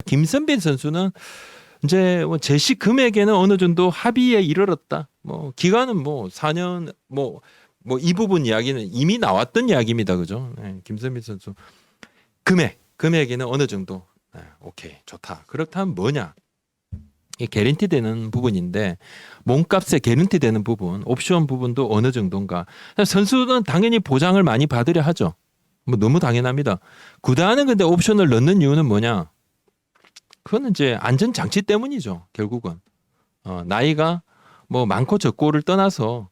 김선빈 선수는 이제 뭐 제시 금액에는 어느 정도 합의에 이르렀다. 뭐 기간은 뭐 4년 뭐 이 부분 이야기는 이미 나왔던 이야기입니다. 그죠? 네, 김선빈 선수 금액에는 어느 정도 오케이 좋다. 그렇다면 뭐냐? 이 개런티 되는 부분인데 몸값에 개런티 되는 부분, 옵션 부분도 어느 정도인가? 선수는 당연히 보장을 많이 받으려 하죠. 뭐 너무 당연합니다. 구단은 근데 옵션을 넣는 이유는 뭐냐? 그거는 이제 안전 장치 때문이죠. 결국은 나이가 뭐 많고 적고를 떠나서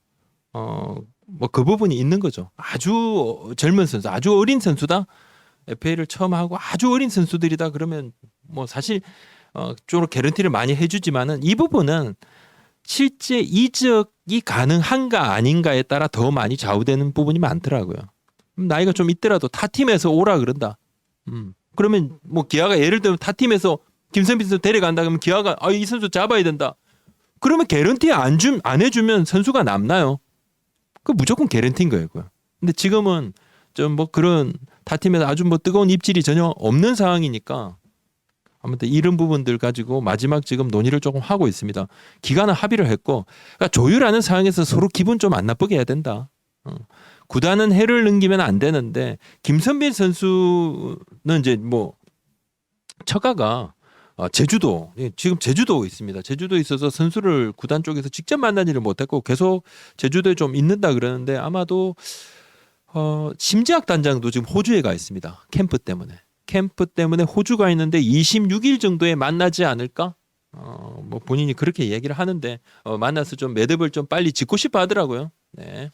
뭐 그 부분이 있는 거죠. 아주 젊은 선수, 아주 어린 선수다. FA를 처음 하고 아주 어린 선수들이다. 그러면 뭐 사실 좀 개런티를 많이 해주지만은 이 부분은 실제 이적이 가능한가 아닌가에 따라 더 많이 좌우되는 부분이 많더라고요. 나이가 좀 있더라도 타 팀에서 오라 그런다. 그러면 뭐 기아가 예를 들면 타 팀에서 김선빈 선수 데려간다 그러면 기아가 이 선수 잡아야 된다. 그러면 개런티 안 해주면 선수가 남나요? 그 무조건 개런티인 거예요. 근데 지금은 좀 뭐 그런 타 팀에서 아주 뭐 뜨거운 입질이 전혀 없는 상황이니까 아무튼 이런 부분들 가지고 마지막 지금 논의를 조금 하고 있습니다. 기간은 합의를 했고 그러니까 조율하는 상황에서 서로 기분 좀 안 나쁘게 해야 된다. 구단은 해를 넘기면 안 되는데 김선빈 선수는 이제 뭐 처가가 제주도 지금 제주도에 있습니다. 제주도에 있어서 선수를 구단 쪽에서 직접 만나지를 못했고 계속 제주도에 좀 있는다 그러는데 아마도 심지학 단장도 지금 호주에 가 있습니다. 캠프 때문에 호주가 있는데 26일 정도에 만나지 않을까? 뭐 본인이 그렇게 얘기를 하는데 만나서 좀 매듭을 좀 빨리 짓고 싶어 하더라고요. 네,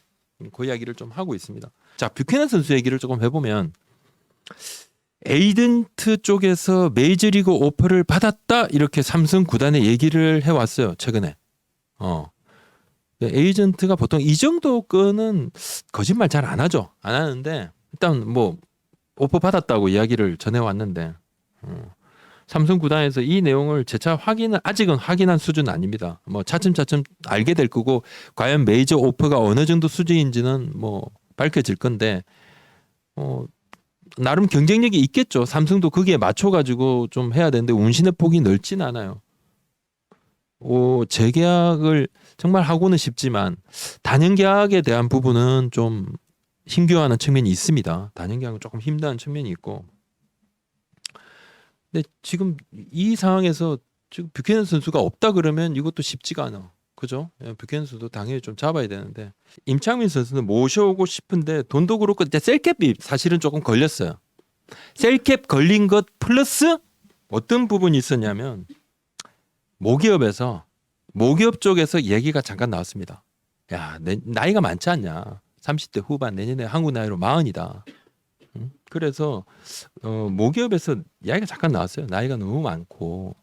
그 이야기를 좀 하고 있습니다. 자, 뷰캐넌 선수 얘기를 조금 해보면 에이전트 쪽에서 메이저리그 오퍼를 받았다 이렇게 삼성 구단에 얘기를 해왔어요. 최근에. 에이전트가 보통 이 정도 건은 거짓말 잘 안 하죠. 안 하는데 일단 뭐 오퍼 받았다고 이야기를 전해왔는데 삼성 구단에서 이 내용을 재차 아직은 확인한 수준은 아닙니다. 뭐 차츰차츰 알게 될 거고 과연 메이저 오퍼가 어느 정도 수준인지는 뭐 밝혀질 건데 나름 경쟁력이 있겠죠. 삼성도 거기에 맞춰가지고 좀 해야 되는데 운신의 폭이 넓진 않아요. 재계약을 정말 하고는 싶지만 단연 계약에 대한 부분은 좀 힘겨워하는 측면이 있습니다. 단연 계약은 조금 힘든 측면이 있고. 근데 지금 이 상황에서 지금 뷰캐넌 선수가 없다 그러면 이것도 쉽지가 않아. 그죠? 뷰캐넌 선수도 당연히 좀 잡아야 되는데 임창민 선수는 모셔오고 싶은데 돈도 그렇고 이제 셀캡이 사실은 조금 걸렸어요. 셀캡 걸린 것 플러스 어떤 부분이 있었냐면 모기업 쪽에서 얘기가 잠깐 나왔습니다. 야, 나이가 많지 않냐? 30대 후반 내년에 한국 나이로 40이다. 그래서 모기업에서 이야기가 잠깐 나왔어요. 나이가 너무 많고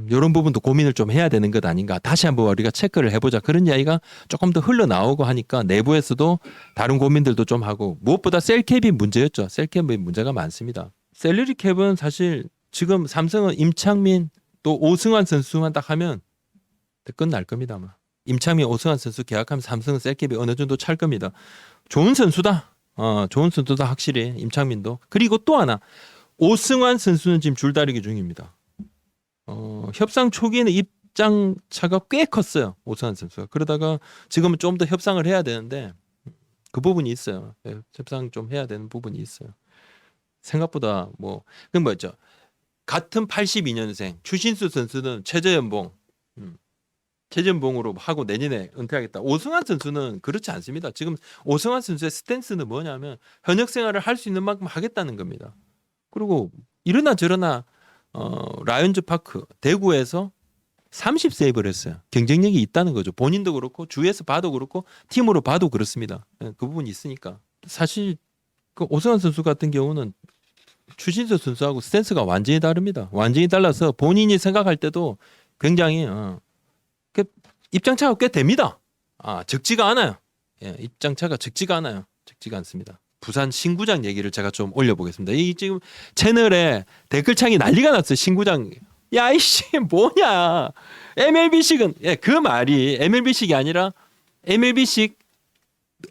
이런 부분도 고민을 좀 해야 되는 것 아닌가. 다시 한번 우리가 체크를 해보자. 그런 이야기가 조금 더 흘러나오고 하니까 내부에서도 다른 고민들도 좀 하고 무엇보다 셀캡이 문제였죠. 셀캡이 문제가 많습니다. 셀러리 캡은 사실 지금 삼성은 임창민 또 오승환 선수만 딱 하면 끝날 겁니다. 아마. 임창민, 오승환 선수 계약하면 삼성은 셀캡이 어느 정도 찰 겁니다. 좋은 선수다. 좋은 선수다 확실히 임창민도. 그리고 또 하나 오승환 선수는 지금 줄다리기 중입니다. 협상 초기에는 입장차가 꽤 컸어요. 오승환 선수가. 그러다가 지금은 좀 더 협상을 해야 되는데 그 부분이 있어요. 협상 좀 해야 되는 부분이 있어요. 생각보다 그건 뭐였죠? 같은 82년생 추신수 선수는 최저연봉으로 하고 내년에 은퇴하겠다. 오승환 선수는 그렇지 않습니다. 지금 오승환 선수의 스탠스는 뭐냐면 현역 생활을 할 수 있는 만큼 하겠다는 겁니다. 그리고 이러나 저러나 라이온즈 파크 대구에서 30세이브를 했어요. 경쟁력이 있다는 거죠. 본인도 그렇고 주위에서 봐도 그렇고 팀으로 봐도 그렇습니다. 그 부분이 있으니까. 사실 그 오승환 선수 같은 경우는 추신수 선수하고 스탠스가 완전히 다릅니다. 완전히 달라서 본인이 생각할 때도 굉장히 입장차가 꽤 됩니다. 적지가 않아요. 입장차가 적지가 않아요. 적지가 않습니다. 부산 신구장 얘기를 제가 좀 올려보겠습니다. 이 지금 채널에 댓글창이 난리가 났어요. 신구장. 야 이씨 뭐냐. MLB식은 그 말이 MLB식이 아니라 MLB식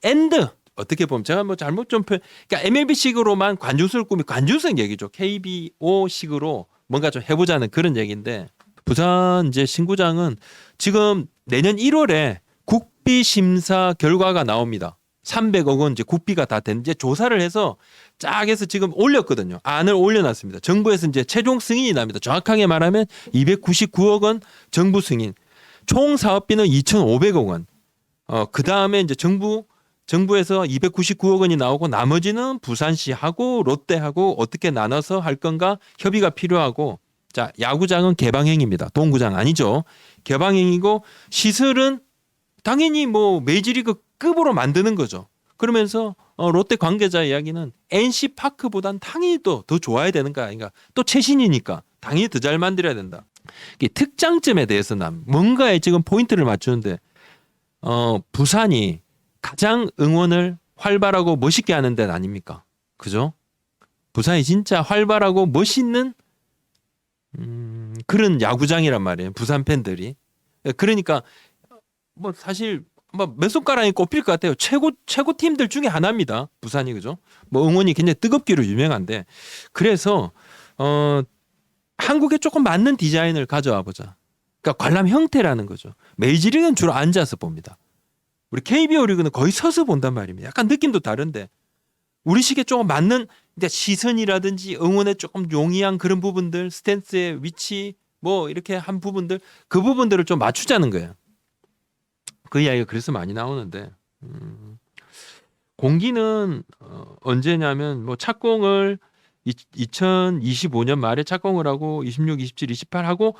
엔드. 어떻게 보면 제가 뭐 잘못 좀 그러니까 MLB식으로만 관중수를 꾸미 관중성 얘기죠. KBO식으로 뭔가 좀 해보자는 그런 얘기인데 부산 이제 신구장은 지금 내년 1월에 국비 심사 결과가 나옵니다. 300억 원 이제 국비가 다 된 이제 조사를 해서 쫙 해서 지금 올렸거든요. 안을 올려놨습니다. 정부에서 이제 최종 승인이 납니다. 정확하게 말하면 299억 원 정부 승인. 총 사업비는 2,500억 원. 그 다음에 이제 정부에서 299억 원이 나오고 나머지는 부산시하고 롯데하고 어떻게 나눠서 할 건가 협의가 필요하고 자, 야구장은 개방행위입니다. 동구장 아니죠. 개방행위고 시설은 당연히 뭐 메이저리그 급으로 만드는 거죠. 그러면서 롯데 관계자 이야기는 NC파크보단 당연히 또 더 좋아야 되는 거 아닌가. 또 최신이니까 당연히 더 잘 만들어야 된다. 이게 특장점에 대해서는 뭔가에 지금 포인트를 맞추는데 부산이 가장 응원을 활발하고 멋있게 하는 데는 아닙니까? 그죠? 부산이 진짜 활발하고 멋있는 그런 야구장이란 말이에요. 부산 팬들이. 그러니까 뭐 사실 뭐 몇 손가락이 꼽힐 것 같아요. 최고 팀들 중에 하나입니다. 부산이 그죠? 뭐 응원이 굉장히 뜨겁기로 유명한데 그래서 한국에 조금 맞는 디자인을 가져와 보자. 그러니까 관람 형태라는 거죠. 메이저리그는 주로 앉아서 봅니다. 우리 KBO 리그는 거의 서서 본단 말입니다. 약간 느낌도 다른데 우리식에 조금 맞는 이제 시선이라든지 응원에 조금 용이한 그런 부분들, 스탠스의 위치 뭐 이렇게 한 부분들 그 부분들을 좀 맞추자는 거예요. 그 이야기가 그래서 많이 나오는데 공기는 언제냐면 뭐 착공을 2025년 말에 착공을 하고 26, 27, 28 하고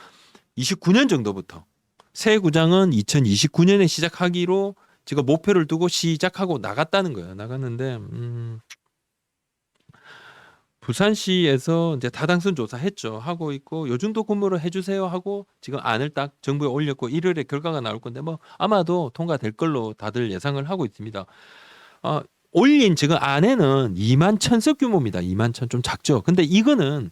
29년 정도부터 새 구장은 2029년에 시작하기로 지금 목표를 두고 시작하고 나갔다는 거예요. 나갔는데 부산시에서 이제 타당성 조사했죠. 하고 있고 요 정도 근무를 해주세요 하고 지금 안을 딱 정부에 올렸고 1월에 결과가 나올 건데 뭐 아마도 통과될 걸로 다들 예상을 하고 있습니다. 올린 지금 안에는 2만 1,000석 규모입니다. 2만 1,000 좀 작죠. 근데 이거는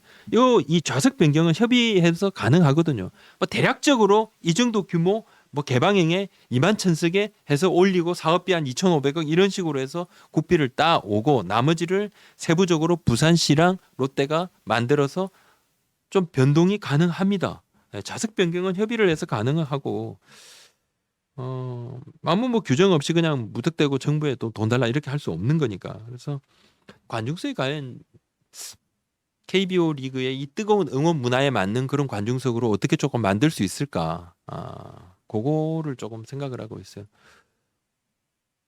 이 좌석 변경은 협의해서 가능하거든요. 뭐 대략적으로 이 정도 규모 뭐 개방행에 2만 1,000석에 해서 올리고 사업비 한 2,500억 이런 식으로 해서 국비를 따오고 나머지를 세부적으로 부산시랑 롯데가 만들어서 좀 변동이 가능합니다. 좌석 변경은 협의를 해서 가능하고 아무 뭐 규정 없이 그냥 무턱대고 정부에 또 돈 달라 이렇게 할 수 없는 거니까. 그래서 관중석이 과연 KBO 리그의 이 뜨거운 응원 문화에 맞는 그런 관중석으로 어떻게 조금 만들 수 있을까? 그거를 조금 생각을 하고 있어요.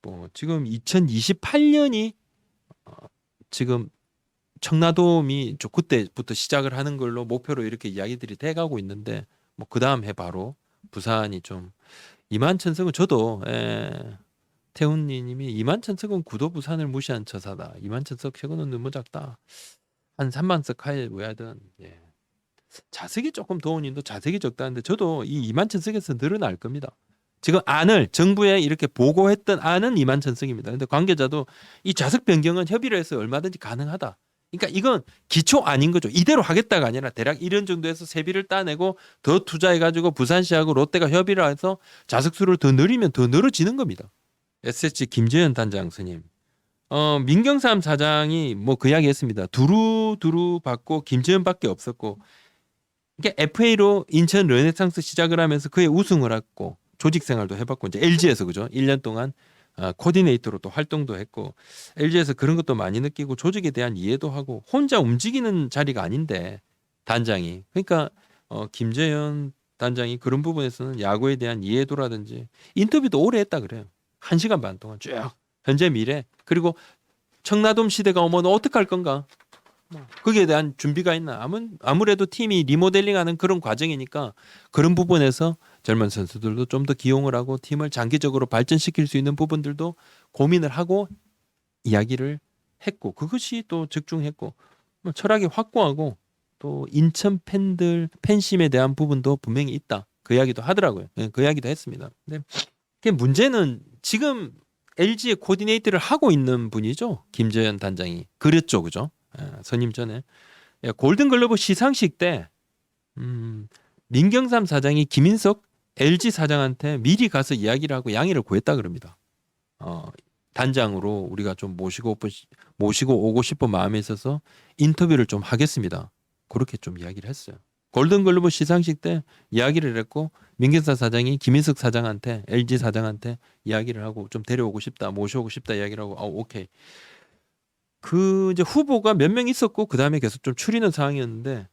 뭐 지금 2028년이 지금 청라돔이 좀 그때부터 시작을 하는 걸로 목표로 이렇게 이야기들이 돼가고 있는데 뭐 그 다음 해 바로 부산이 좀 2만 1,000석은 저도 태훈님이 2만 1,000석은 구도 부산을 무시한 처사다. 2만 1,000석 최고는 너무 작다. 한 3만 석 하에 왜 하든 자석이 조금 도우님도 자석이 적다는데 저도 이 2만 1,000석에서 늘어날 겁니다. 지금 안을 정부에 이렇게 보고했던 안은 2만 1,000석입니다. 근데 관계자도 이 좌석 변경은 협의를 해서 얼마든지 가능하다. 그러니까 이건 기초 아닌 거죠. 이대로 하겠다가 아니라 대략 이런 정도에서 세비를 따내고 더 투자해가지고 부산시하고 롯데가 협의를 해서 좌석 수를 더 늘리면 더 늘어지는 겁니다. SH 김재현 단장 스님. 민경삼 사장이 뭐 그 이야기 했습니다. 두루 받고 김재현밖에 없었고 이게 FA로 인천 르네상스 시작을 하면서 그의 우승을 했고 조직 생활도 해봤고 이제 LG에서 그죠? 1년 동안 코디네이터로 또 활동도 했고 LG에서 그런 것도 많이 느끼고 조직에 대한 이해도 하고 혼자 움직이는 자리가 아닌데 단장이 그러니까 김재현 단장이 그런 부분에서는 야구에 대한 이해도라든지 인터뷰도 오래 했다 그래요. 1시간 반 동안 쭉 현재 미래 그리고 청라돔 시대가 오면 어떻게 할 건가 거기에 대한 준비가 있나 아무래도 팀이 리모델링하는 그런 과정이니까 그런 부분에서 젊은 선수들도 좀 더 기용을 하고 팀을 장기적으로 발전시킬 수 있는 부분들도 고민을 하고 이야기를 했고 그것이 또 적중했고 철학이 확고하고 또 인천 팬들 팬심에 대한 부분도 분명히 있다 그 이야기도 하더라고요. 그 이야기도 했습니다. 근데 문제는 지금 LG의 코디네이터를 하고 있는 분이죠. 김재현 단장이 그랬죠, 그죠? 선임 전에 골든글러브 시상식 때 민경삼 사장이 김인석 LG 사장한테 미리 가서 이야기를 하고 양해를 구했다 그럽니다. 단장으로 우리가 좀 모시고 오고 싶은 마음에 있어서 인터뷰를 좀 하겠습니다. 그렇게 좀 이야기를 했어요. 골든글러브 시상식 때 이야기를 했고 민경사 사장이 김인석 사장한테 LG 사장한테 이야기를 하고 좀 데려오고 싶다, 모셔오고 싶다 이야기를 하고 오케이. 그 이제 후보가 몇 명 있었고 그 다음에 계속 좀 추리는 상황이었는데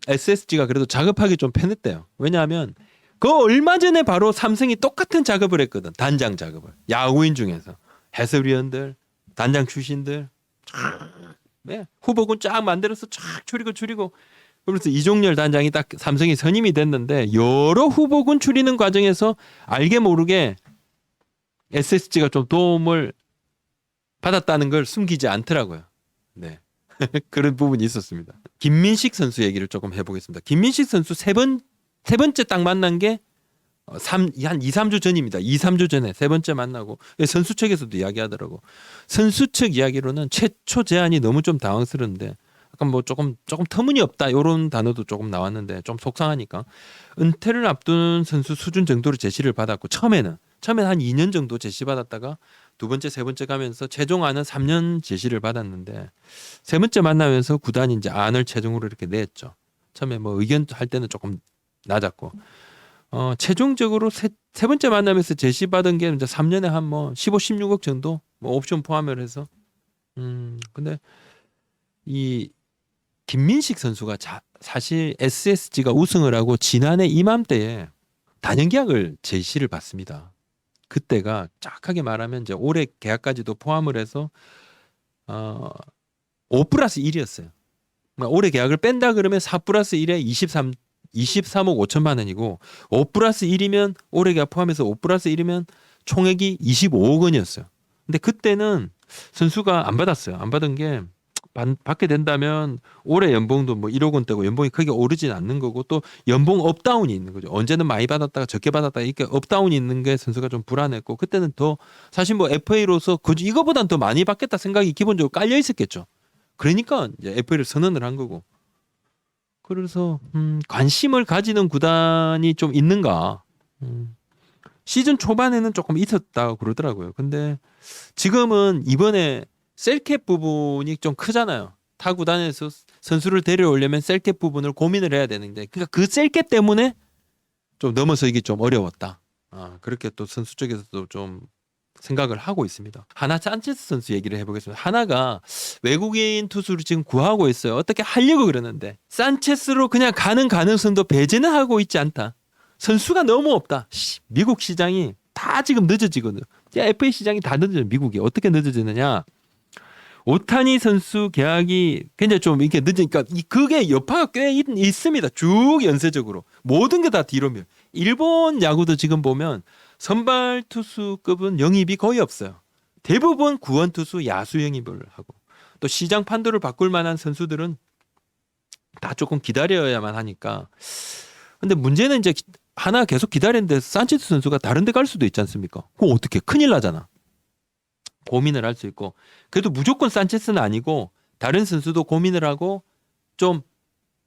SSG가 그래도 작업하기 좀 편했대요. 왜냐하면 그 얼마 전에 바로 삼성이 똑같은 작업을 했거든. 단장 작업을. 야구인 중에서 해설위원들, 단장 출신들 네, 후보군 쫙 만들어서 쫙 추리고 그래서 이종렬 단장이 딱 삼성이 선임이 됐는데 여러 후보군 추리는 과정에서 알게 모르게 SSG가 좀 도움을 받았다는 걸 숨기지 않더라고요. 네. 그런 부분이 있었습니다. 김민식 선수 얘기를 조금 해보겠습니다. 김민식 선수 세 번째 딱 만난 게 한 2, 3주 전입니다. 2, 3주 전에 세 번째 만나고 선수 측에서도 이야기하더라고. 선수 측 이야기로는 최초 제안이 너무 좀 당황스러운데 약간 뭐 조금 터무니없다 이런 단어도 조금 나왔는데 좀 속상하니까 은퇴를 앞둔 선수 수준 정도로 제시를 받았고 처음에는 한 2년 정도 제시받았다가 두 번째, 세 번째 가면서 최종안은 3년 제시를 받았는데 세 번째 만나면서 구단이 이제 안을 최종으로 이렇게 냈죠. 처음에 뭐 의견 할 때는 조금 낮았고 최종적으로 세 번째 만나면서 제시받은 게 이제 3년에 한 뭐 15, 16억 정도 뭐 옵션 포함을 해서 근데 이 김민식 선수가 사실 SSG가 우승을 하고 지난해 이맘때에 단연계약을 제시를 받습니다. 그때가 정확하게 말하면 이제 올해 계약까지도 포함을 해서 5+1이었어요. 올해 계약을 뺀다 그러면 4+1에 23억 5천만 원이고 5+1이면 올해 계약 포함해서 5+1이면 총액이 25억 원이었어요. 근데 그때는 선수가 안 받았어요. 안 받은 게 받게 된다면 올해 연봉도 뭐 1억 원대고 연봉이 크게 오르진 않는 거고 또 연봉 업다운이 있는 거죠. 언제는 많이 받았다가 적게 받았다가 이렇게 업다운이 있는 게 선수가 좀 불안했고 그때는 더 사실 뭐 FA로서 이거보단 더 많이 받겠다 생각이 기본적으로 깔려 있었겠죠. 그러니까 이제 FA를 선언을 한 거고. 그래서 관심을 가지는 구단이 좀 있는가. 시즌 초반에는 조금 있었다고 그러더라고요. 근데 지금은 이번에 셀캡 부분이 좀 크잖아요. 타 구단에서 선수를 데려오려면 셀캡 부분을 고민을 해야 되는데 그러니까 그 셀캡 때문에 좀 넘어서기 좀 어려웠다. 그렇게 또 선수 쪽에서도 좀 생각을 하고 있습니다. 하나 산체스 선수 얘기를 해보겠습니다. 하나가 외국인 투수를 지금 구하고 있어요. 어떻게 하려고 그러는데 산체스로 그냥 가는 가능성도 배제는 하고 있지 않다. 선수가 너무 없다. 미국 시장이 다 지금 늦어지거든요. FA 시장이 다 늦어져요. 미국이 어떻게 늦어지느냐. 오타니 선수 계약이 굉장히 좀 이렇게 늦으니까 그게 여파가 꽤 있습니다. 쭉 연쇄적으로 모든 게 다 뒤로 밀. 일본 야구도 지금 보면 선발 투수급은 영입이 거의 없어요. 대부분 구원 투수 야수 영입을 하고 또 시장 판도를 바꿀 만한 선수들은 다 조금 기다려야만 하니까. 근데 문제는 이제 하나 계속 기다리는데 산체스 선수가 다른 데 갈 수도 있지 않습니까? 그거 어떻게 큰일 나잖아. 고민을 할 수 있고 그래도 무조건 산체스는 아니고 다른 선수도 고민을 하고 좀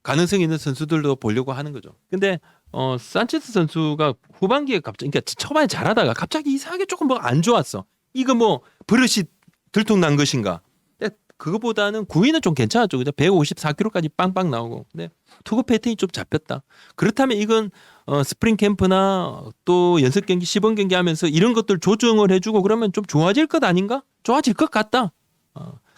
가능성 있는 선수들도 보려고 하는 거죠. 근데 산체스 선수가 후반기에 갑자기 그러니까 초반에 잘하다가 갑자기 이상하게 조금 뭐 안 좋았어. 이거 뭐 버릇이 들통난 것인가? 근데 그거보다는 구위는 좀 괜찮았죠. 그죠? 154kg까지 빵빵 나오고. 근데 투구 패턴이 좀 잡혔다. 그렇다면 이건 스프링 캠프나 또 연습 경기, 시범 경기 하면서 이런 것들 조정을 해주고 그러면 좀 좋아질 것 아닌가? 좋아질 것 같다.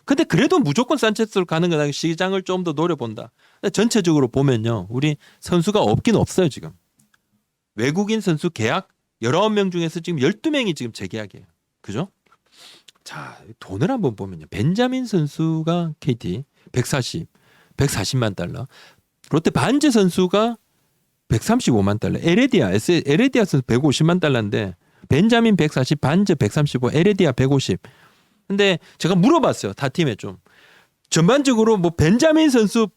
근데 그래도 무조건 산체스로 가는 거다. 시장을 좀 더 노려본다. 전체적으로 보면요. 우리 선수가 없긴 없어요, 지금. 외국인 선수 계약 19명 중에서 지금 12명이 지금 재계약이에요. 그죠? 자, 돈을 한번 보면요. 벤자민 선수가 KT 140만 달러. 롯데 반지 선수가 135만 달러. 에레디아 선수 150만 달러인데 벤자민 140, 반지 135, 에레디아 150. 근데 제가 물어봤어요. 다 팀에 좀. 전반적으로 뭐 벤자민 선수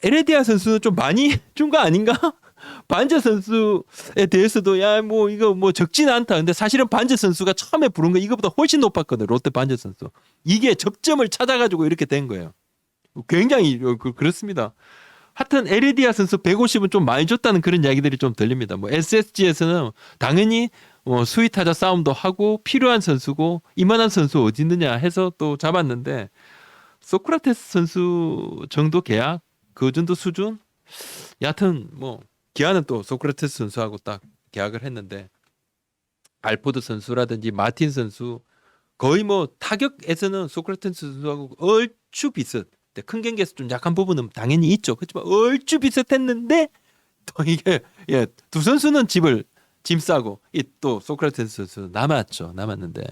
에레디아 선수는 좀 많이 준 거 아닌가? 반제 선수에 대해서도 야 뭐 이거 뭐 적지는 않다. 근데 사실은 반제 선수가 처음에 부른 거 이거보다 훨씬 높았거든. 롯데 반제 선수. 이게 접점을 찾아가지고 이렇게 된 거예요. 굉장히 그렇습니다. 하여튼 에레디아 선수 150은 좀 많이 줬다는 그런 이야기들이 좀 들립니다. 뭐 SSG에서는 당연히 수위 타자 싸움도 하고 필요한 선수고 이만한 선수 어디 있느냐 해서 또 잡았는데 소크라테스 선수 정도 계약 그 정도 수준? 여하튼 뭐 기아는 또 소크라테스 선수하고 딱 계약을 했는데 알포드 선수라든지 마틴 선수 거의 뭐 타격에서는 소크라테스 선수하고 얼추 비슷. 큰 경기에서 좀 약한 부분은 당연히 있죠. 그렇지만 얼추 비슷했는데 또 이게 예, 두 선수는 짐 싸고 이 또 소크라테스 선수 남았죠. 남았는데